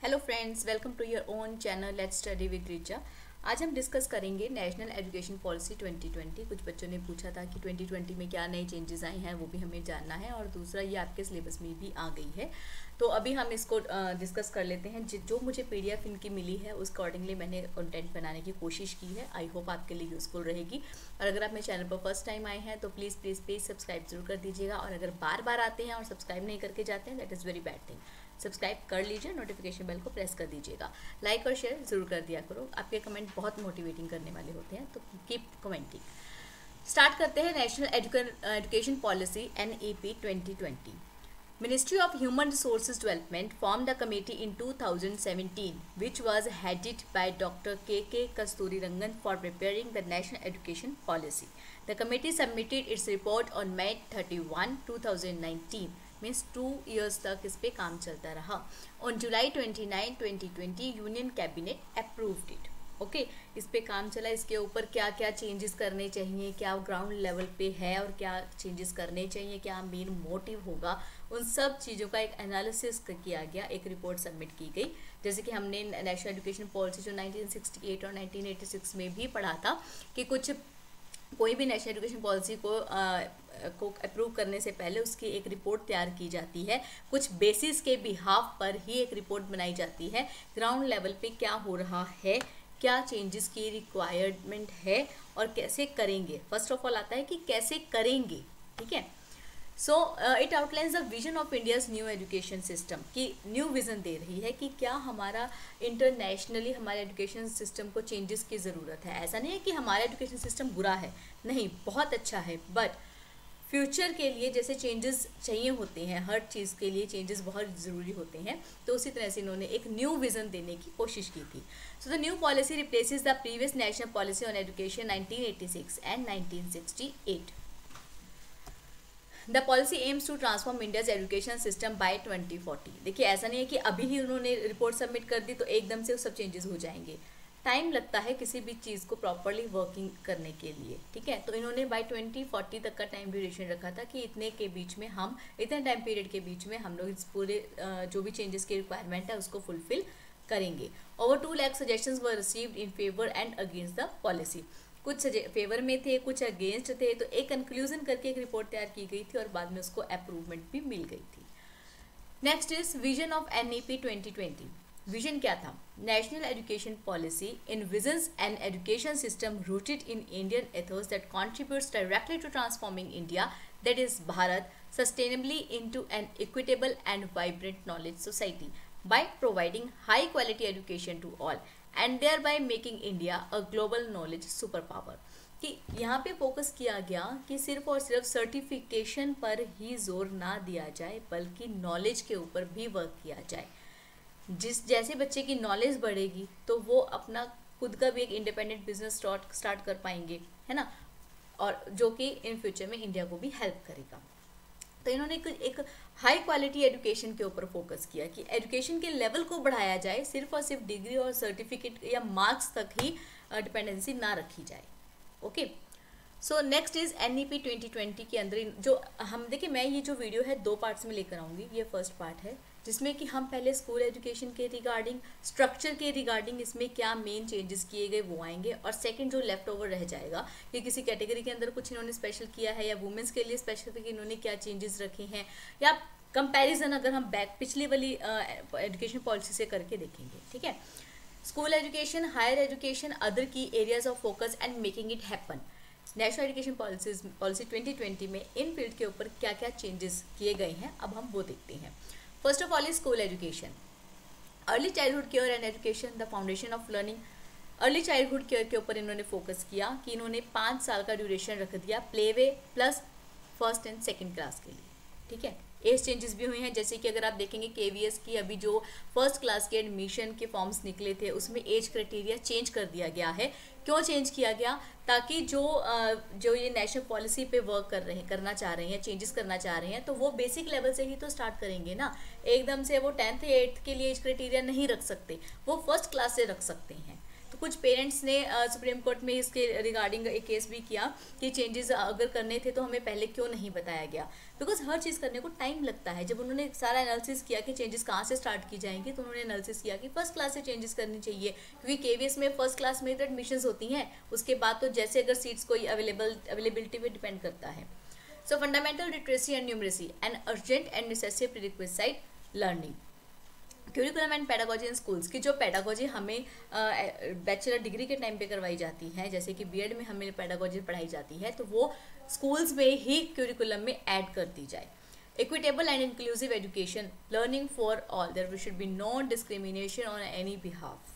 Hello friends, welcome to your own channel let's study with Richa. आज हम discuss करेंगे national education policy 2020। कुछ बच्चों ने पूछा था कि 2020 में क्या नए चेंजेस आए हैं, वो भी हमें जानना है। और दूसरा, ये आपके सिलेबस में भी आ गई है, तो अभी हम इसको डिस्कस कर लेते हैं। जो मुझे पीडीएफ इनकी मिली है उस अकॉर्डिंगली मैंने कंटेंट बनाने की कोशिश की है। आई होप आपके लिए यूज़फुल रहेगी। और अगर आप मेरे चैनल पर फर्स्ट टाइम आए हैं तो प्लीज़ सब्सक्राइब जरूर कर दीजिएगा। और अगर बार बार आते हैं और सब्सक्राइब नहीं करके जाते हैं, that is very bad thing. Subscribe कर लीजिए, नोटिफिकेशन बेल को प्रेस कर दीजिएगा, लाइक और शेयर जरूर कर दिया करो। आपके कमेंट बहुत मोटिवेटिंग करने वाले होते हैं, तो कीप कमेंटिंग। स्टार्ट करते हैं national education policy NEP 2020। Ministry of Human Resources Development formed a committee in 2017 which was headed by Dr. K. Kasturirangan for preparing the national education policy. The committee submitted its report on May 31, 2019. Means 2 years तक इस पे काम चलता रहा। On July 29, 2020 union cabinet approved it. Okay, इस पे काम चला। इसके ऊपर क्या क्या चेंजेस करने चाहिए, क्या ग्राउंड लेवल पे है और क्या चेंजेस करने चाहिए, क्या मेन मोटिव होगा, उन सब चीज़ों का एक एनालिसिस किया गया, एक रिपोर्ट सबमिट की गई। जैसे कि हमने नेशनल एजुकेशन पॉलिसी जो 1968 और 1986 में भी पढ़ा था कि कोई भी नेशनल एजुकेशन पॉलिसी को अप्रूव करने से पहले उसकी एक रिपोर्ट तैयार की जाती है। कुछ बेसिस के बिहाफ पर ही एक रिपोर्ट बनाई जाती है। ग्राउंड लेवल पे क्या हो रहा है, क्या चेंजेस की रिक्वायरमेंट है और कैसे करेंगे। फर्स्ट ऑफ ऑल आता है कि कैसे करेंगे, ठीक है। So it outlines the vision of India's new education system, की न्यू विजन दे रही है कि क्या हमारा इंटरनेशनली हमारे एजुकेशन सिस्टम को चेंजेस की ज़रूरत है। ऐसा नहीं है कि हमारा एजुकेशन सिस्टम बुरा है, नहीं, बहुत अच्छा है, बट फ्यूचर के लिए जैसे चेंजेस चाहिए होते हैं, हर चीज़ के लिए चेंजेस बहुत ज़रूरी होते हैं, तो उसी तरह से इन्होंने एक न्यू विज़न देने की कोशिश की थी। So the new policy replaces the previous national policy on education 1986 and 1968। The policy aims to transform India's education system by 2040। देखिए, ऐसा नहीं है कि अभी ही उन्होंने रिपोर्ट सबमिट कर दी तो एकदम से सब चेंजेस हो जाएंगे। टाइम लगता है किसी भी चीज़ को प्रॉपरली वर्किंग करने के लिए, ठीक है। तो इन्होंने बाय 2040 तक का टाइम ड्यूरेशन रखा था कि इतने के बीच में हम, इतने टाइम पीरियड के बीच में हम लोग इस पूरे जो भी चेंजेस की रिक्वायरमेंट है उसको फुलफिल करेंगे। Over 2 lakh suggestions were received in favour and against the policy. कुछ फेवर में थे, कुछ अगेंस्ट थे, तो एक कंक्लूजन करके एक रिपोर्ट तैयार की गई थी और बाद में उसको अप्रूवमेंट भी मिल गई थी। Next is vision of NEP 2020। Vision क्या था? National education policy envisions an education system rooted in Indian ethos that contributes directly to transforming India, that is Bharat, sustainably into an equitable and vibrant knowledge society by providing high quality education to all and thereby making India a global knowledge superpower। कि यहाँ पे focus किया गया कि सिर्फ और सिर्फ certification पर ही जोर ना दिया जाए, बल्कि नॉलेज के ऊपर भी वर्क किया जाए। जैसे बच्चे की नॉलेज बढ़ेगी तो वो अपना खुद का भी एक इंडिपेंडेंट बिजनेस स्टार्ट कर पाएंगे, है ना, और जो कि इन फ्यूचर में इंडिया को भी हेल्प करेगा। तो इन्होंने एक हाई क्वालिटी एजुकेशन के ऊपर फोकस किया कि एजुकेशन के लेवल को बढ़ाया जाए, सिर्फ और सिर्फ डिग्री और सर्टिफिकेट या मार्क्स तक ही डिपेंडेंसी ना रखी जाए। Okay, so next is NEP 2020 के अंदर जो हम देखिए, मैं ये जो वीडियो है 2 पार्ट्स में लेकर आऊँगी। ये फर्स्ट पार्ट है जिसमें कि हम पहले स्कूल एजुकेशन के रिगार्डिंग, स्ट्रक्चर के रिगार्डिंग इसमें क्या मेन चेंजेस किए गए वो आएंगे, और सेकंड जो लेफ्ट ओवर रह जाएगा कि किसी कैटेगरी के अंदर कुछ इन्होंने स्पेशल किया है या वुमेंस के लिए स्पेसिफिक इन्होंने क्या चेंजेस रखे हैं, या कंपैरिजन अगर हम पिछली वाली एजुकेशन पॉलिसी से करके देखेंगे, ठीक है। School education, higher education, other key areas of focus and making it happen. National education policy 2020 में इन फील्ड के ऊपर क्या क्या चेंजेस किए गए हैं, अब हम वो देखते हैं। First of all is school education. Early childhood care and education, the foundation of learning. Early childhood care के ऊपर इन्होंने फोकस किया कि इन्होंने 5 साल का ड्यूरेशन रख दिया play way plus first and second class के लिए, ठीक है। एज चेंजेस भी हुए हैं, जैसे कि अगर आप देखेंगे KVS की अभी जो फर्स्ट क्लास के एडमिशन के फॉर्म्स निकले थे उसमें एज क्राइटेरिया चेंज कर दिया गया है। क्यों चेंज किया गया? ताकि जो ये नेशनल पॉलिसी पे वर्क करना चाह रहे हैं, चेंजेस करना चाह रहे हैं, तो वो बेसिक लेवल से ही तो स्टार्ट करेंगे ना। एकदम से वो 10th या 8th के लिए एज क्राइटेरिया नहीं रख सकते, वो फर्स्ट क्लास से रख सकते हैं। तो कुछ पेरेंट्स ने सुप्रीम कोर्ट में इसके रिगार्डिंग एक केस भी किया कि चेंजेस अगर करने थे तो हमें पहले क्यों नहीं बताया गया, बिकॉज हर चीज़ करने को टाइम लगता है। जब उन्होंने सारा एनालिसिस किया कि चेंजेस कहाँ से स्टार्ट की जाएंगी, तो उन्होंने एनालिसिस किया कि फर्स्ट क्लास से चेंजेस करनी चाहिए, क्योंकि केवीएस में फर्स्ट क्लास में तो एडमिशन्स होती हैं, उसके बाद तो जैसे अगर सीट्स कोई अवेलेबिलिटी पे डिपेंड करता है। सो fundamental literacy and numeracy an urgent and necessary prerequisite learning. Curriculum and pedagogy in schools की जो पेडागोजी हमें बैचलर डिग्री के टाइम पे करवाई जाती है, जैसे कि बीएड में हमें पेडागोजी पढ़ाई जाती है, तो वो स्कूल्स में ही क्यूरिकुलम में ऐड कर दी जाए। Equitable and inclusive education, learning for all, there should be no discrimination on any behalf.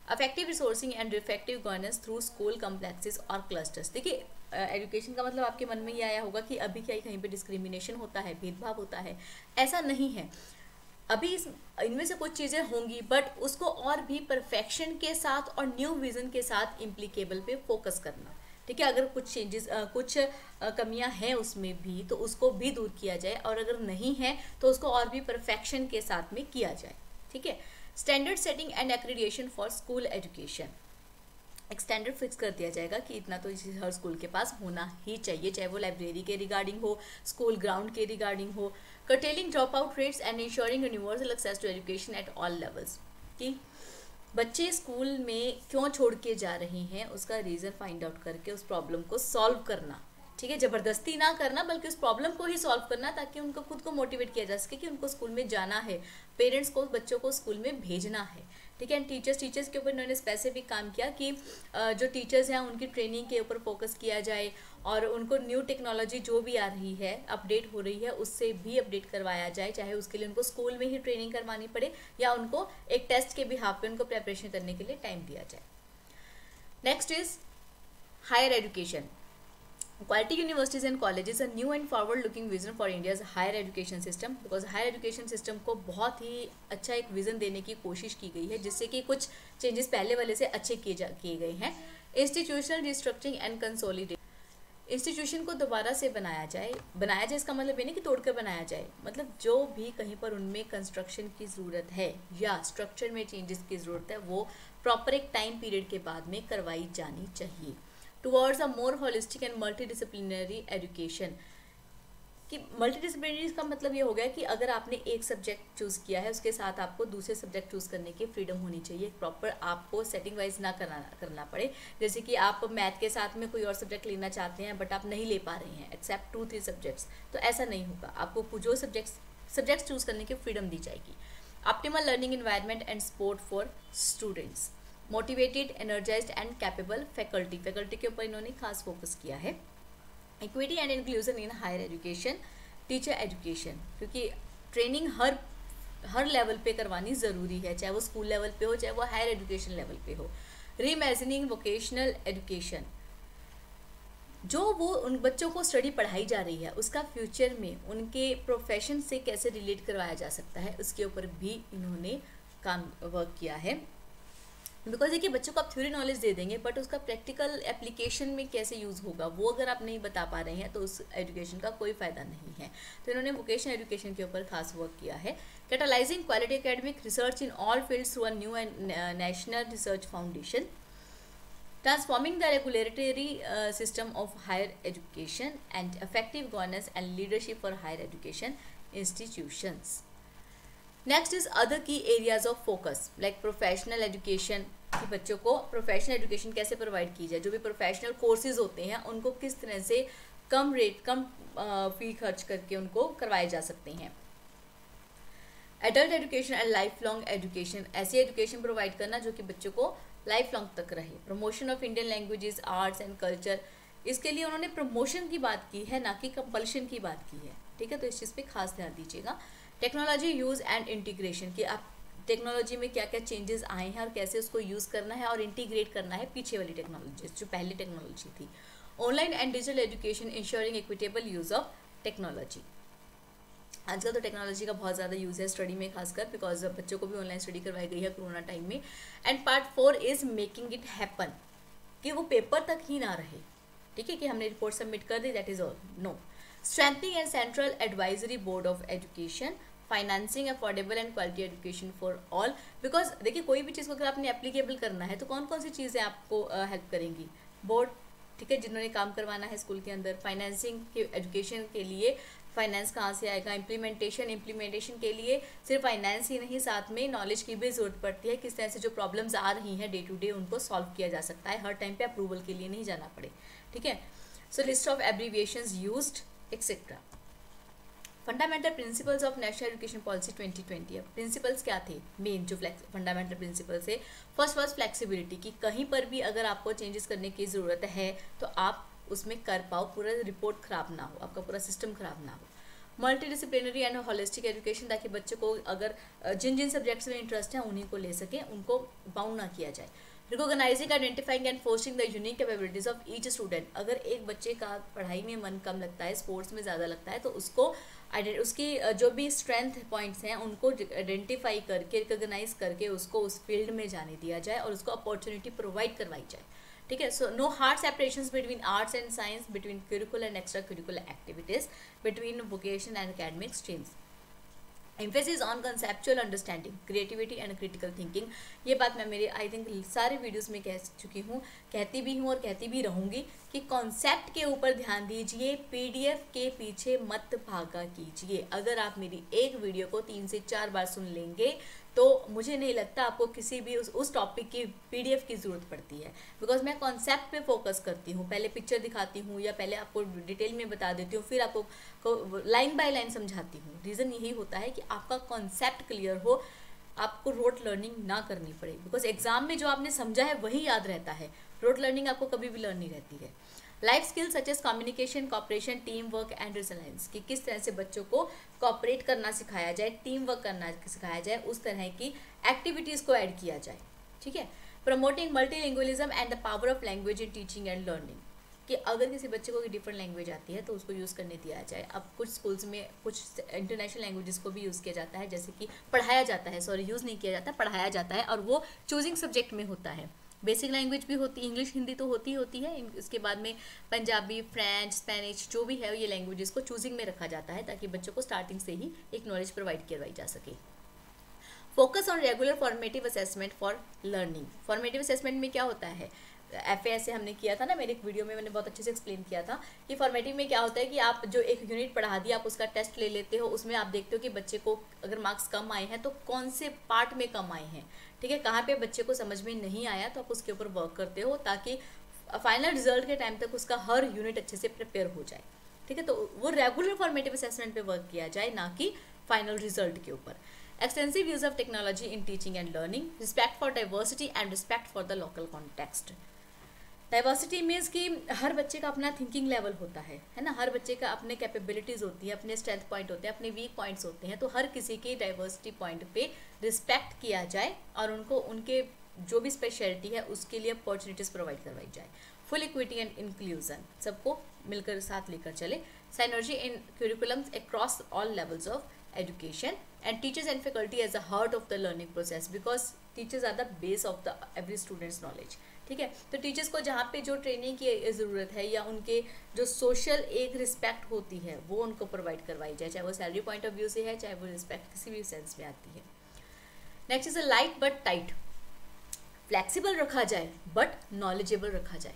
Affective resourcing and effective governance through school complexes और क्लस्टर्स। देखिए एजुकेशन का मतलब आपके मन में ये आया होगा कि अभी क्या कहीं पे डिस्क्रिमिनेशन होता है, भेदभाव होता है, ऐसा नहीं है। अभी इनमें से कुछ चीज़ें होंगी, बट उसको और भी परफेक्शन के साथ और न्यू विजन के साथ इम्प्लीकेबल पे फोकस करना, ठीक है। अगर कुछ चेंजेस कुछ कमियां हैं उसमें भी, तो उसको भी दूर किया जाए, और अगर नहीं है तो उसको और भी परफेक्शन के साथ में किया जाए, ठीक है। Standard setting and accreditation for school education, एक स्टैंडर्ड फिक्स कर दिया जाएगा कि इतना तो हर स्कूल के पास होना ही चाहिए, चाहे वो लाइब्रेरी के रिगार्डिंग हो, स्कूल ग्राउंड के रिगार्डिंग हो। Curtailing drop out rates and ensuring universal access to education at all levels, कि बच्चे स्कूल में क्यों छोड़ के जा रहे हैं उसका रीज़न फाइंड आउट करके उस प्रॉब्लम को सॉल्व करना, ठीक है। ज़बरदस्ती ना करना, बल्कि उस प्रॉब्लम को ही सॉल्व करना, ताकि उनको खुद को मोटिवेट किया जा सके कि उनको स्कूल में जाना है, पेरेंट्स को बच्चों को स्कूल में भेजना है, ठीक है। एंड टीचर्स के ऊपर इन्होंने स्पेसिफिक काम किया कि जो टीचर्स हैं उनकी ट्रेनिंग के ऊपर फोकस किया जाए, और उनको न्यू टेक्नोलॉजी जो भी आ रही है, अपडेट हो रही है, उससे भी अपडेट करवाया जाए, चाहे उसके लिए उनको स्कूल में ही ट्रेनिंग करवानी पड़े या उनको एक टेस्ट के बिहाफ पे उनको प्रेपरेशन करने के लिए टाइम दिया जाए। Next is higher education. Quality universities and colleges a new and forward-looking vision for India's higher education system, because higher education system को बहुत ही अच्छा एक विजन देने की कोशिश की गई है, जिससे कि कुछ चेंजेस पहले वाले से अच्छे किए गए हैं। Institutional restructuring and consolidation, institution को दोबारा से बनाया जाए इसका मतलब ये नहीं कि तोड़कर बनाया जाए, मतलब जो भी कहीं पर उनमें कंस्ट्रक्शन की ज़रूरत है या स्ट्रक्चर में चेंजेस की ज़रूरत है, वो प्रॉपर एक टाइम पीरियड के बाद में करवाई जानी चाहिए। Towards a more holistic and multidisciplinary education, कि मल्टीडिसिप्लिनरी का मतलब ये हो गया कि अगर आपने एक सब्जेक्ट चूज़ किया है, उसके साथ आपको दूसरे सब्जेक्ट चूज़ करने की फ्रीडम होनी चाहिए, प्रॉपर आपको सेटिंग वाइज ना करना पड़े। जैसे कि आप मैथ के साथ में कोई और सब्जेक्ट लेना चाहते हैं, बट आप नहीं ले पा रहे हैं एक्सेप्ट 2-3 सब्जेक्ट्स, तो ऐसा नहीं होगा। आपको जो सब्जेक्ट्स चूज़ करने की फ्रीडम दी जाएगी। Optimal learning environment and support for students, motivated, energized and capable faculty के ऊपर इन्होंने खास फोकस किया है। Equity and inclusion in higher education, teacher education, क्योंकि ट्रेनिंग हर लेवल पे करवानी ज़रूरी है, चाहे वो स्कूल लेवल पे हो, चाहे वो हायर एजुकेशन लेवल पे हो। रीइमेजिनिंग वोकेशनल एजुकेशन, जो वो उन बच्चों को स्टडी पढ़ाई जा रही है उसका फ्यूचर में उनके प्रोफेशन से कैसे रिलेट करवाया जा सकता है, उसके ऊपर भी इन्होंने वर्क किया है। बिकॉज देखिए बच्चों को आप थ्योरी नॉलेज दे देंगे, बट उसका प्रैक्टिकल एप्लीकेशन में कैसे यूज़ होगा वो अगर आप नहीं बता पा रहे हैं तो उस एजुकेशन का कोई फ़ायदा नहीं है। तो इन्होंने वोकेशनल एजुकेशन के ऊपर खास वर्क किया है। Catalysing quality academic research in all fields through a new and national research foundation, transforming the regulatory system of higher education and effective governance and leadership for higher education institutions. Next is other key areas of focus like professional education, कि बच्चों को professional education कैसे provide की जाए, जो भी professional courses होते हैं उनको किस तरह से कम फी खर्च करके उनको करवाए जा सकते हैं। Adult education and life long education, ऐसी एजुकेशन प्रोवाइड करना जो कि बच्चों को लाइफ लॉन्ग तक रहे। Promotion of Indian languages, arts and culture, इसके लिए उन्होंने प्रमोशन की बात की है, ना कि कंपल्शन की बात की है, ठीक है। तो इस चीज़ पे खास ध्यान दीजिएगा। टेक्नोलॉजी यूज़ एंड इंटीग्रेशन, कि आप टेक्नोलॉजी में क्या क्या चेंजेस आए हैं और कैसे उसको यूज़ करना है और इंटीग्रेट करना है पीछे वाली टेक्नोलॉजी जो पहली टेक्नोलॉजी थी। Online and digital education, ensuring equitable use of technology. आजकल तो टेक्नोलॉजी का बहुत ज़्यादा यूज़ है स्टडी में, खासकर बिकॉज बच्चों को भी ऑनलाइन स्टडी करवाई गई है कोरोना टाइम में। And part 4 is making it happen, कि वो पेपर तक ही ना रहे, ठीक है, कि हमने रिपोर्ट सबमिट कर दी, that is all, no. Strengthening and central advisory board of education, financing affordable and quality education for all. Because देखिए कोई भी चीज़ को अगर आपने एप्लीकेबल करना है तो कौन कौन सी चीज़ें आपको हेल्प करेंगी, बोर्ड, ठीक है, जिन्होंने काम करवाना है स्कूल के अंदर, फाइनेंसिंग के एजुकेशन के लिए फाइनेंस कहाँ से आएगा, इम्प्लीमेंटेशन के लिए सिर्फ फाइनेंस ही नहीं, साथ में नॉलेज की भी ज़रूरत पड़ती है, किस तरह से जो प्रॉब्लम्स आ रही हैं डे टू डे उनको सॉल्व किया जा सकता है, हर टाइम पे अप्रूवल के लिए नहीं जाना पड़े, ठीक है। So list of abbreviations used etcetera. Fundamental principles of national education policy 2020। अब प्रिंसिपल्स क्या थे मेन जो फंडामेंटल प्रिंसिपल्स है, फर्स्ट फ्लेक्सिबिलिटी, कि कहीं पर भी अगर आपको चेंजेस करने की ज़रूरत है तो आप उसमें कर पाओ, पूरा रिपोर्ट ख़राब ना हो, आपका पूरा सिस्टम ख़राब ना हो। Multi disciplinary and holistic education, ताकि बच्चे को अगर जिन जिन सब्जेक्ट्स में इंटरेस्ट है उन्हीं को ले सकें, उनको बाउंड ना किया जाए। Recognising, identifying and fostering the unique capabilities of each student. अगर एक बच्चे का पढ़ाई में मन कम लगता है, स्पोर्ट्स में ज़्यादा लगता है, तो उसको उसकी जो भी स्ट्रेंथ पॉइंट्स हैं उनको आइडेंटिफाई करके, रिकॉग्नाइज करके उसको उस फील्ड में जाने दिया जाए और उसको अपॉर्चुनिटी प्रोवाइड करवाई जाए, ठीक है। So no hard separations between arts and science, between curricular and extra curricular activities, between vocation and academic streams. Emphasis on conceptual understanding, creativity and critical thinking. ये बात मैं मेरे आई थिंक सारे videos में कह चुकी हूँ, कहती भी हूँ और कहती भी रहूँगी कि कॉन्सेप्ट के ऊपर ध्यान दीजिए, पीडीएफ के पीछे मत भागा कीजिए। अगर आप मेरी एक वीडियो को 3 से 4 बार सुन लेंगे तो मुझे नहीं लगता आपको किसी भी उस टॉपिक की पीडीएफ की ज़रूरत पड़ती है, बिकॉज मैं कॉन्सेप्ट पे फोकस करती हूँ। पहले पिक्चर दिखाती हूँ या पहले आपको डिटेल में बता देती हूँ, फिर आपको लाइन बाय लाइन समझाती हूँ। रीज़न यही होता है कि आपका कॉन्सेप्ट क्लियर हो, आपको रोट लर्निंग ना करनी पड़े, बिकॉज एग्जाम में जो आपने समझा है वही याद रहता है, रोट लर्निंग आपको कभी भी लर्न नहीं रहती है। Life skills such as communication, cooperation, team work and resilience, कि किस तरह से बच्चों को कॉपरेट करना सिखाया जाए, टीम वर्क करना सिखाया जाए, उस तरह की एक्टिविटीज़ को ऐड किया जाए, ठीक है। Promoting multilingualism and the power of language in teaching and learning, कि अगर किसी बच्चे को डिफरेंट लैंग्वेज आती है तो उसको यूज़ करने दिया जाए। अब कुछ स्कूल्स में कुछ इंटरनेशनल लैंग्वेजेस को भी यूज़ किया जाता है, जैसे कि पढ़ाया जाता है, सॉरी यूज़ नहीं किया जाता, पढ़ाया जाता है, और वो चूजिंग सब्जेक्ट में होता है। बेसिक लैंग्वेज भी होती है, इंग्लिश हिंदी तो होती है, इसके बाद में पंजाबी, फ्रेंच, स्पेनिश जो भी है ये लैंग्वेजेस को चूजिंग में रखा जाता है, ताकि बच्चों को स्टार्टिंग से ही एक नॉलेज प्रोवाइड करवाई जा सके। Focus on regular formative assessment for learning. Formative assessment में क्या होता है, FA से हमने किया था ना, मेरे एक वीडियो में मैंने बहुत अच्छे से एक्सप्लेन किया था कि फॉर्मेटिव में क्या होता है कि आप जो एक यूनिट पढ़ा दिया, आप उसका टेस्ट ले लेते हो, उसमें आप देखते हो कि बच्चे को अगर मार्क्स कम आए हैं तो कौन से पार्ट में कम आए हैं, ठीक है, कहाँ पे बच्चे को समझ में नहीं आया, तो आप उसके ऊपर वर्क करते हो ताकि फाइनल रिजल्ट के टाइम तक उसका हर यूनिट अच्छे से प्रिपेयर हो जाए, ठीक है। तो वो रेगुलर फॉर्मेटिव असेसमेंट पे वर्क किया जाए, ना कि फाइनल रिजल्ट के ऊपर। Extensive use of technology in teaching and learning, respect for diversity and respect for the local context. Diversity means कि हर बच्चे का अपना थिंकिंग लेवल होता है ना, हर बच्चे का अपने कैपेबिलिटीज़ होती है, अपने स्ट्रेंथ पॉइंट होते हैं, अपने वीक पॉइंट्स होते हैं, तो हर किसी के डाइवर्सिटी पॉइंट पे रिस्पेक्ट किया जाए और उनको उनके जो भी स्पेशलिटी है उसके लिए अपॉर्चुनिटीज़ प्रोवाइड करवाई जाए। फुल इक्विटी एंड इंक्लूजन, सबको मिलकर साथ लेकर चले। Synergy in curriculums across all levels of education and teachers and faculty as the heart of the learning process, because teachers are the base of the every student's knowledge, ठीक है। तो teachers को जहाँ पे जो ट्रेनिंग की ज़रूरत है या उनके जो सोशल एक रिस्पेक्ट होती है वो उनको प्रोवाइड करवाई जाए, चाहे वो सैलरी पॉइंट ऑफ व्यू से है, चाहे वो रिस्पेक्ट किसी भी सेंस में आती है। Next is a light but tight, flexible रखा जाए बट नॉलेजेबल रखा जाए,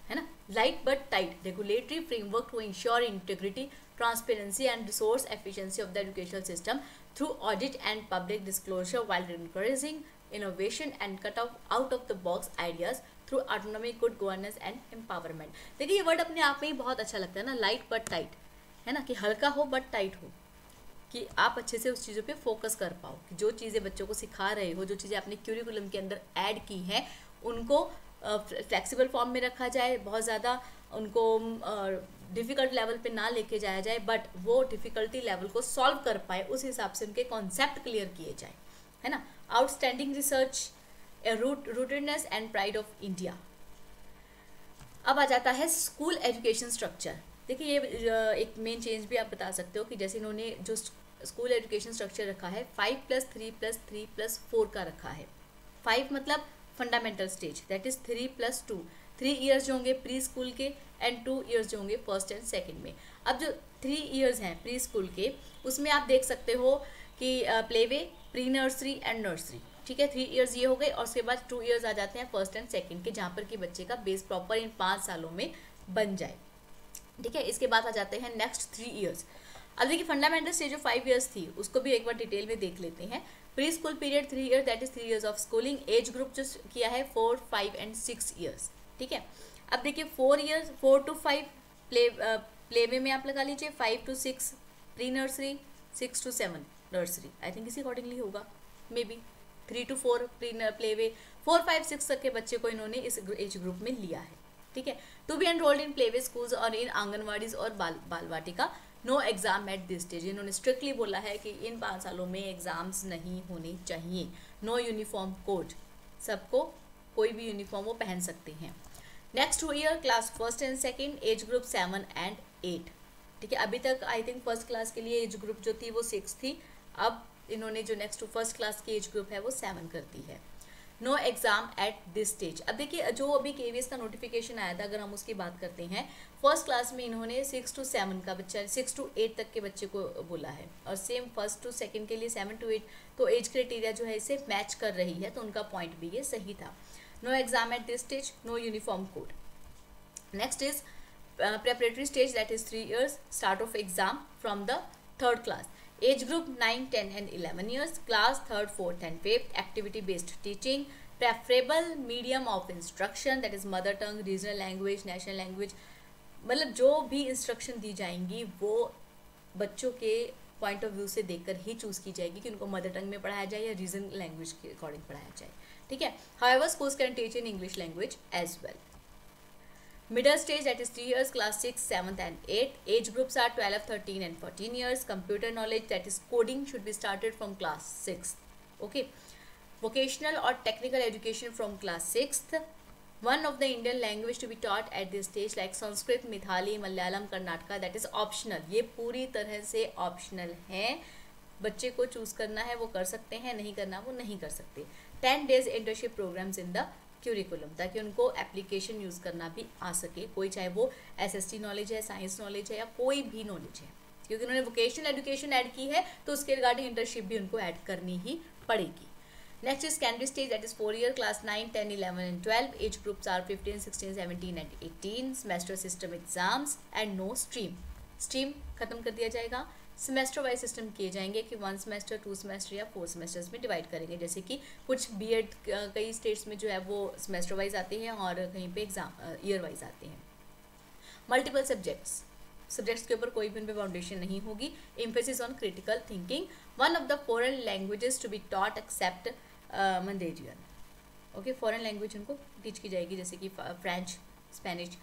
है ना, light but tight regulatory framework to ensure integrity, transparency and resource efficiency of the educational system through audit and public disclosure, while encouraging innovation and cut out of the box ideas through autonomy, good governance and empowerment। देखिए ये word अपने आप में ही बहुत अच्छा लगता है ना, लाइट बट टाइट, है ना, कि हल्का हो बट टाइट हो, कि आप अच्छे से उस चीज़ों पे फोकस कर पाओ, कि जो चीज़ें बच्चों को सिखा रहे हो, जो चीज़ें आपने क्यूरिकुलम के अंदर ऐड की हैं उनको फ्लेक्सिबल फॉर्म में रखा जाए, बहुत ज़्यादा उनको डिफ़िकल्ट लेवल पे ना लेके जाया जाए, बट वो डिफ़िकल्टी लेवल को सॉल्व कर पाए, उस हिसाब से उनके कॉन्सेप्ट क्लियर किए जाए, है ना। Outstanding research, rootedness and pride of India. अब आ जाता है स्कूल एजुकेशन स्ट्रक्चर। देखिए ये एक मेन चेंज भी आप बता सकते हो कि जैसे इन्होंने जो स्कूल एजुकेशन स्ट्रक्चर रखा है 5+3+3+4 का रखा है। 5 मतलब fundamental stage, that is 3+2, 3 years जो होंगे प्री स्कूल के एंड 2 ईयर्स जो होंगे फर्स्ट एंड सेकंड में। अब जो 3 ईयर्स हैं प्री स्कूल के, उसमें आप देख सकते हो कि play way, pre nursery and nursery, ठीक है, 3 इयर्स ये हो गए, और उसके बाद 2 इयर्स आ जाते हैं फर्स्ट एंड सेकंड के, जहाँ पर कि बच्चे का बेस प्रॉपर इन 5 सालों में बन जाए, ठीक है। इसके बाद आ जाते हैं नेक्स्ट 3 इयर्स। अब देखिए फंडामेंटल स्टेज जो 5 इयर्स थी उसको भी एक बार डिटेल में देख लेते हैं। Pre school period 3 year, that is 3 years of schooling. Age group जो किया है 4, 5 एंड 6 इयर्स, ठीक है। अब देखिए 4 to 5 प्ले वे में आप लगा लीजिए, 5 to 6 pre nursery, 6 to 7 nursery, I think इसी अकॉर्डिंगली होगा, may be 3 to 4 play way, 4, 5, 6 तक के बच्चे को इन्होंने इस एज ग्रुप में लिया है, ठीक है। To be enrolled in play way schools और इन आंगनवाड़ीज और Bal Vatika, no exam at this stage. इन्होंने स्ट्रिक्टली बोला है कि इन 5 सालों में एग्जाम्स नहीं होने चाहिए। नो यूनिफॉर्म कोड, सबको कोई भी यूनिफॉर्म वो पहन सकते हैं। Next 2 year class first and second, age group 7 and 8, ठीक है। अभी तक आई थिंक फर्स्ट क्लास के लिए एज ग्रुप जो थी वो 6 थी, अब इन्होंने जो नेक्स्ट टू फर्स्ट क्लास की एज ग्रुप है वो 7 कर दी है। No exam at this stage. अब देखिए जो अभी KVS का नोटिफिकेशन आया था, अगर हम उसकी बात करते हैं, फर्स्ट क्लास में इन्होंने 6 to 7 का बच्चा, 6 to 8 तक के बच्चे को बोला है, और सेम फर्स्ट टू सेकंड के लिए 7 to 8, तो एज क्राइटेरिया जो है इसे मैच कर रही है, तो उनका पॉइंट भी ये सही था। No exam at this stage, no uniform code. Next is preparatory stage, that is 3 years, start of exam from the 3rd class. Age group 9, 10 and 11 years, class 3rd, 4th and 5th, activity based teaching, preferable medium of instruction, that is mother tongue, regional language, national language, मतलब जो भी instruction दी जाएंगी वो बच्चों के point of view से देखकर ही choose की जाएगी कि उनको मदर टंग में पढ़ाया जाए या रीजनल लैंग्वेज के अकॉर्डिंग पढ़ाया जाए, ठीक है। However schools can teach in English language as well. Middle stage, that is 3 years, class 6, 7th and 8th. Age groups are 12, 13 and 14 years. Computer knowledge, that is coding, should be started from class 6th. Okay. Vocational or technical education from class 6th. One of the Indian language to be taught at this stage like Sanskrit, Mithali, Malayalam, Karnataka, that is optional. ये पूरी तरह से optional है, बच्चे को choose करना है वो कर सकते हैं, नहीं करना वो नहीं कर सकते। 10 days internship programs in the curriculum, ताकि उनको एप्लीकेशन यूज़ करना भी आ सके, कोई चाहे वो SST नॉलेज है, साइंस नॉलेज है या कोई भी नॉलेज है, क्योंकि उन्होंने वोकेशनल एजुकेशन ऐड की है तो उसके रिगार्डिंग इंटर्नशिप भी उनको ऐड करनी ही पड़ेगी। Next is secondary stage, that is 4 year, class 9, 10, 11 and 12, age groups are 15, 16, 17 and 18, semester system exams and no stream. Stream खत्म कर दिया जाएगा, सेमेस्टर वाइज सिस्टम किए जाएंगे कि 1 सेमेस्टर, 2 सेमेस्टर या 4 सेमेस्टर्स में डिवाइड करेंगे, जैसे कि कुछ बीएड कई स्टेट्स में जो है वो सेमेस्टर वाइज आते हैं और कहीं पे एग्जाम ईयर वाइज आते हैं। मल्टीपल सब्जेक्ट्स के ऊपर कोई भी उन पे फाउंडेशन नहीं होगी। Emphasis on critical thinking. One of the foreign languages to be taught except Mandarin. Okay, foreign language उनको टीच की जाएगी, जैसे कि फ्रेंच, स्पेनिश।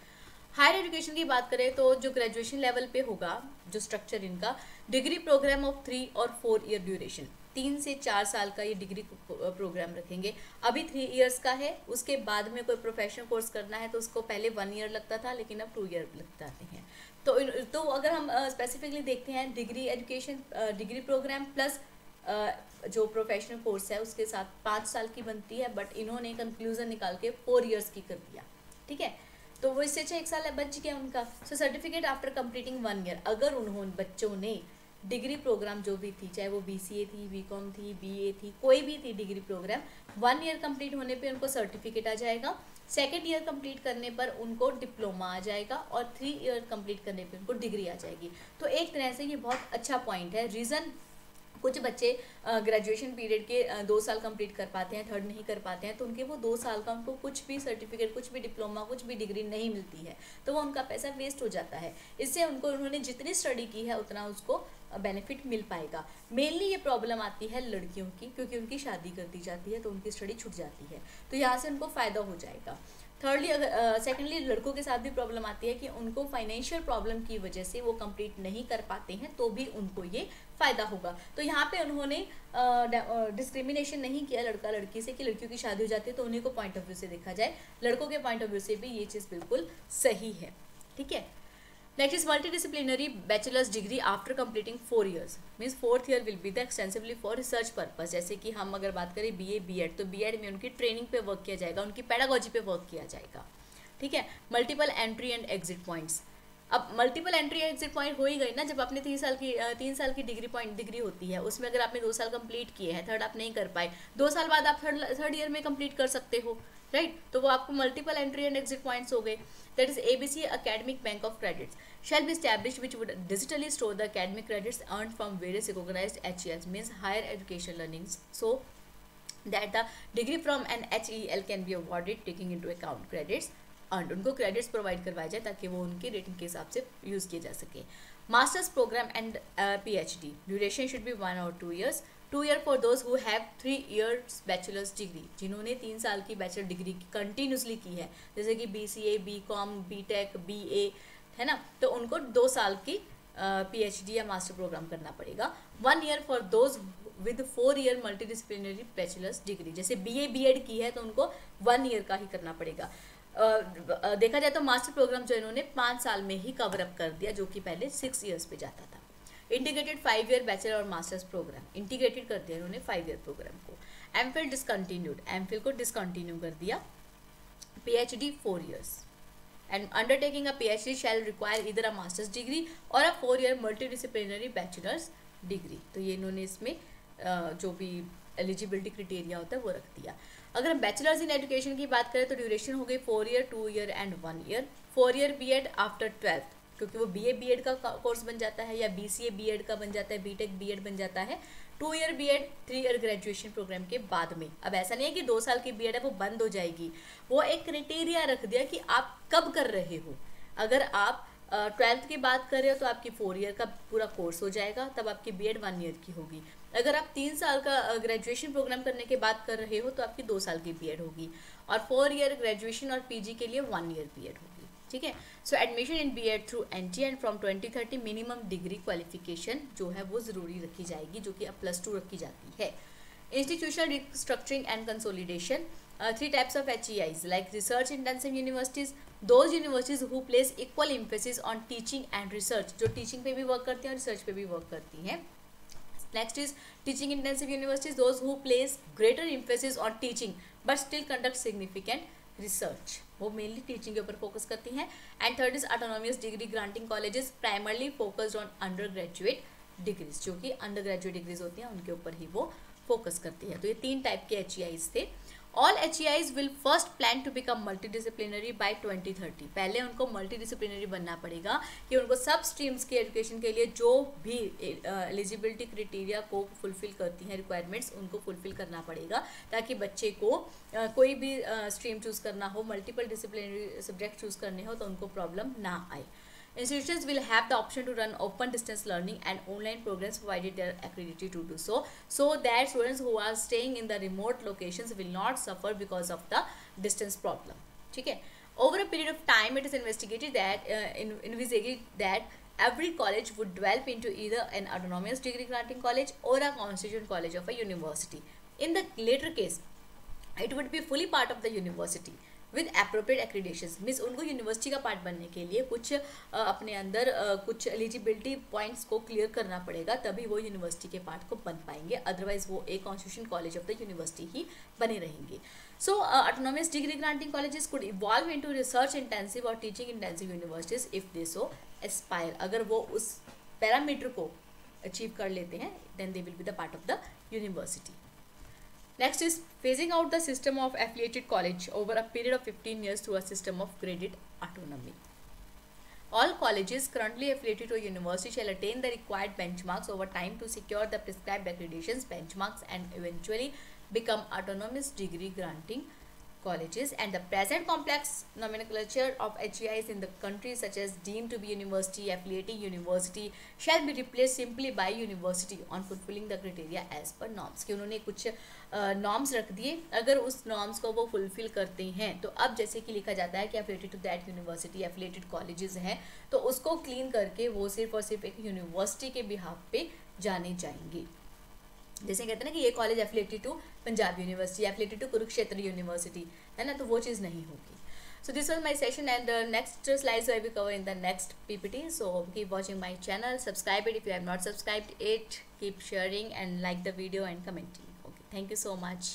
हायर एजुकेशन की बात करें तो जो ग्रेजुएशन लेवल पे होगा जो स्ट्रक्चर इनका, डिग्री प्रोग्राम ऑफ 3 और 4 ईयर ड्यूरेशन, 3 से 4 साल का ये डिग्री प्रोग्राम रखेंगे। अभी 3 इयर्स का है, उसके बाद में कोई प्रोफेशनल कोर्स करना है तो उसको पहले 1 ईयर लगता था, लेकिन अब 2 ईयर लग जाते हैं। तो अगर हम स्पेसिफिकली देखते हैं degree education, degree program plus जो प्रोफेशनल कोर्स है उसके साथ 5 साल की बनती है, बट इन्होंने कंक्लूजन निकाल के 4 ईयर्स की कर दिया, ठीक है। तो वो इससे 1 साल बच गया उनका। सो सर्टिफिकेट आफ्टर कंप्लीटिंग 1 ईयर, अगर उन्होंने बच्चों ने डिग्री प्रोग्राम जो भी थी, चाहे वो BCA थी, BCom थी, BA थी, कोई भी थी डिग्री प्रोग्राम, 1 ईयर कंप्लीट होने पे उनको सर्टिफिकेट आ जाएगा, 2nd ईयर कंप्लीट करने पर उनको डिप्लोमा आ जाएगा और 3 ईयर कंप्लीट करने पे उनको डिग्री आ जाएगी। तो एक तरह से ये बहुत अच्छा पॉइंट है। रीज़न, कुछ बच्चे ग्रेजुएशन पीरियड के 2 साल कंप्लीट कर पाते हैं, 3rd नहीं कर पाते हैं, तो उनके वो 2 साल का उनको कुछ भी सर्टिफिकेट, कुछ भी डिप्लोमा, कुछ भी डिग्री नहीं मिलती है, तो वो उनका पैसा वेस्ट हो जाता है। इससे उन्होंने जितनी स्टडी की है उतना उसको बेनिफिट मिल पाएगा। मेनली ये प्रॉब्लम आती है लड़कियों की, क्योंकि उनकी शादी कर दी जाती है तो उनकी स्टडी छूट जाती है, तो यहाँ से उनको फ़ायदा हो जाएगा। थर्डली, अगर सेकेंडली लड़कों के साथ भी प्रॉब्लम आती है कि उनको फाइनेंशियल प्रॉब्लम की वजह से वो कंप्लीट नहीं कर पाते हैं, तो भी उनको ये फ़ायदा होगा। तो यहाँ पे उन्होंने डिस्क्रिमिनेशन नहीं किया लड़का लड़की से कि लड़कियों की शादी हो जाती है तो उन्हीं को पॉइंट ऑफ व्यू से देखा जाए, लड़कों के पॉइंट ऑफ व्यू से भी ये चीज़ बिल्कुल सही है, ठीक है। Next is multidisciplinary bachelors degree after completing 4 years, means 4th year will be the extensively for research purpose. जैसे कि हम अगर बात करें BA B.Ed, तो B.Ed में उनकी ट्रेनिंग पे वर्क किया जाएगा, उनकी पेडागोजी पे वर्क किया जाएगा, ठीक है। Multiple entry and exit points, अब मल्टीपल एंट्री एग्जिट पॉइंट हो ही गई ना, जब आपने 3 साल की डिग्री होती है, उसमें अगर आपने 2 साल कंप्लीट किए हैं, थर्ड आप नहीं कर पाए, 2 साल बाद आप थर्ड ईयर में कंप्लीट कर सकते हो, राइट। तो वो आपको multiple entry and exit points हो गए। That is ABC academic bank of credits shall be established which would digitally store the academic credits earned from various recognized HELs, means higher education learnings, so that the degree from an HEL can be awarded taking into account credits earned। उनको credits provide करवाए जाए ताकि वो उनके rating के हिसाब से use किए जा सके। Masters program and PhD duration should be 1 or 2 years। 2 year for those who have 3 years bachelors degree, जिन्होंने 3 साल की बैचलर डिग्री कंटिन्यूसली की है, जैसे कि BCA, BCom, BTech, BA, है ना, तो उनको 2 साल की PhD या मास्टर प्रोग्राम करना पड़ेगा। 1 year for those with 4 year multidisciplinary bachelors degree, जैसे BA BEd की है तो उनको 1 year का ही करना पड़ेगा। देखा जाए तो मास्टर प्रोग्राम जो इन्होंने 5 साल में ही कवर अप कर दिया, जो कि पहले 6 years पे जाता था। इंटीग्रेटेड 5 year बैचलर और मास्टर्स प्रोग्राम, इंटीग्रेटेड कर दिया इन्होंने 5 year प्रोग्राम को। एमफिल डिसकंटिन्यूड, एमफिल को डिसकंटिन्यू कर दिया। PhD 4 years and undertaking a PhD shall require either a master's degree or a 4 year multidisciplinary bachelor's degree। तो ये इन्होंने इसमें जो भी एलिजिबिलिटी क्राइटेरिया होता है वो रख दिया। अगर हम बैचलर्स इन एजुकेशन की बात करें तो ड्यूरेशन हो गई 4 year, 2 year and 1 year। 4 year B.Ed after 12th, क्योंकि वो BA B.Ed का कोर्स बन जाता है, या BCA B.Ed का बन जाता है, BTech B.Ed बन जाता है। 2 year B.Ed 3 year graduation programme के बाद में। अब ऐसा नहीं है कि 2 साल की B.Ed है वो बंद हो जाएगी, वो एक क्राइटेरिया रख दिया कि आप कब कर रहे हो। अगर आप 12th की बात कर रहे हो तो आपकी 4 year का पूरा कोर्स हो जाएगा, तब आपकी B.Ed 1 year की होगी। अगर आप 3 साल का ग्रेजुएशन प्रोग्राम करने के बाद कर रहे हो तो आपकी 2 साल की B.Ed होगी, और 4 year ग्रेजुएशन और PG के लिए 1 year B.Ed होगी, ठीक है। So admission in B.Ed through NT and from 2030 minimum degree qualification जो है वो ज़रूरी रखी जाएगी, जो कि अब +2 रखी जाती है। Institutional restructuring and consolidation, 3 types of HEIs like research intensive universities, those universities who place equal emphasis on teaching and research, जो टीचिंग पे भी वर्क करती हैं और रिसर्च पे भी वर्क करती हैं। Next is teaching intensive universities, those who plays greater emphasis on teaching but still conduct significant research, वो मेनली टीचिंग के ऊपर फोकस करती हैं। And third is autonomous degree granting colleges, primarily focused on under graduate degrees, जो कि under graduate degrees होती हैं उनके ऊपर ही वो फोकस करती है। तो ये 3 टाइप के HEIs थे। All HEIs will first plan to become multidisciplinary by 2030। पहले उनको मल्टीडिसिप्लिनरी बनना पड़ेगा कि उनको सब स्ट्रीम्स के एजुकेशन के लिए जो भी एलिजिबिलिटी क्राइटेरिया को फुलफिल करती हैं रिक्वायरमेंट्स, उनको फुलफिल करना पड़ेगा, ताकि बच्चे को कोई भी स्ट्रीम चूज़ करना हो, मल्टीपल डिसिप्लिनरी सब्जेक्ट चूज़ करने हो तो उनको प्रॉब्लम ना आए। Institutions will have the option to run open distance learning and online programs provided they are accredited to do so, so that students who are staying in the remote locations will not suffer because of the distance problem, ठीक है। Over a period of time, it is investigated that envisaged that every college would develop into either an autonomous degree granting college or a constituent college of a university. In the later case, it would be fully part of the university with appropriate accreditations, means उनको university का part बनने के लिए कुछ अपने अंदर कुछ eligibility points को क्लियर करना पड़ेगा, तभी वो यूनिवर्सिटी के पार्ट को बन पाएंगे, अदरवाइज वो एक constitution college of the university ही बने रहेंगे। So autonomous degree granting colleges could evolve into research intensive और teaching intensive universities if they so aspire. अगर वो उस पैरामीटर को अचीव कर लेते हैं, then they will be the part of the university. Next is phasing out the system of affiliated college over a period of 15 years through a system of graded autonomy. All colleges currently affiliated to a university shall attain the required benchmarks over time to secure the prescribed accreditations benchmarks and eventually become autonomous degree granting colleges, and the present complex nomenclature of HEIs in the country such as deemed to be university, affiliating university shall be replaced simply by university on fulfilling the criteria as per norms। कि उन्होंने कुछ norms रख दिए, अगर उस norms को वो fulfil करते हैं तो अब जैसे कि लिखा जाता है कि affiliated to that university, affiliated colleges हैं, तो उसको क्लीन करके वो सिर्फ और सिर्फ एक यूनिवर्सिटी के बिहाफ पे जाने जाएंगे। जैसे कहते हैं ना कि ये college affiliated to Punjab university, affiliated to Kurukshetra university, है ना, तो वो चीज़ नहीं होगी। So this was my session, and next slides I will cover in the next PPT. So keep watching my channel, subscribe it if you have not subscribed it, keep sharing and like the video and commenting. Okay, thank you so much.